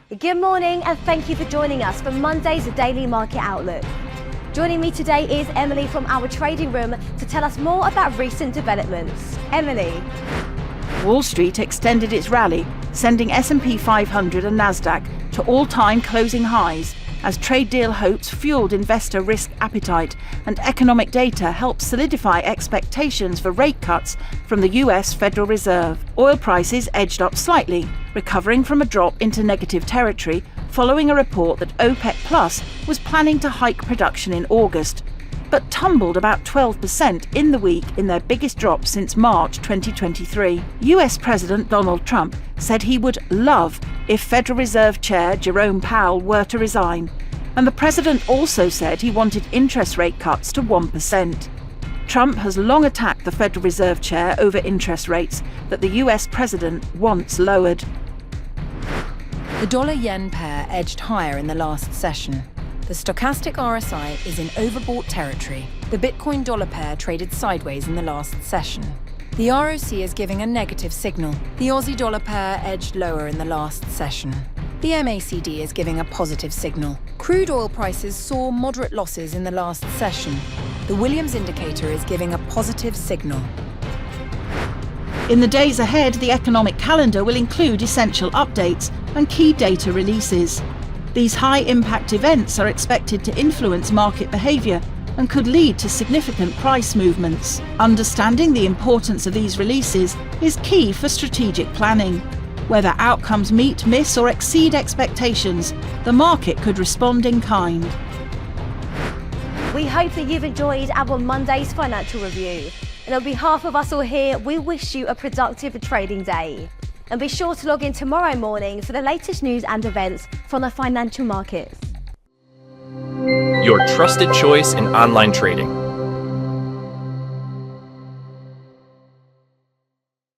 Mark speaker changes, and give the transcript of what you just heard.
Speaker 1: Good morning and thank you for joining us for Monday's Daily Market Outlook. Joining me today is Emily from our trading room to tell us more about recent developments. Emily.
Speaker 2: Wall Street extended its rally, sending S&P 500 and Nasdaq to all-time closing highs as trade deal hopes fueled investor risk appetite and economic data helped solidify expectations for rate cuts from the US Federal Reserve. Oil prices edged up slightly, recovering from a drop into negative territory following a report that OPEC Plus was planning to hike production in August, but tumbled about 12% in the week in their biggest drop since March 2023. US President Donald Trump said he would love if Federal Reserve Chair Jerome Powell were to resign, and the president also said he wanted interest rate cuts to 1%. Trump has long attacked the Federal Reserve Chair over interest rates that the US president wants lowered.
Speaker 3: The dollar-yen pair edged higher in the last session. The stochastic RSI is in overbought territory. The Bitcoin dollar pair traded sideways in the last session. The ROC is giving a negative signal. The Aussie dollar pair edged lower in the last session. The MACD is giving a positive signal. Crude oil prices saw moderate losses in the last session. The Williams indicator is giving a positive signal.
Speaker 2: In the days ahead, the economic calendar will include essential updates and key data releases. These high-impact events are expected to influence market behaviour and could lead to significant price movements. Understanding the importance of these releases is key for strategic planning. Whether outcomes meet, miss or exceed expectations, the market could respond in kind.
Speaker 1: We hope that you've enjoyed our Monday's financial review. And on behalf of us all here, we wish you a productive trading day. And be sure to log in tomorrow morning for the latest news and events from the financial markets.
Speaker 4: Your trusted choice in online trading.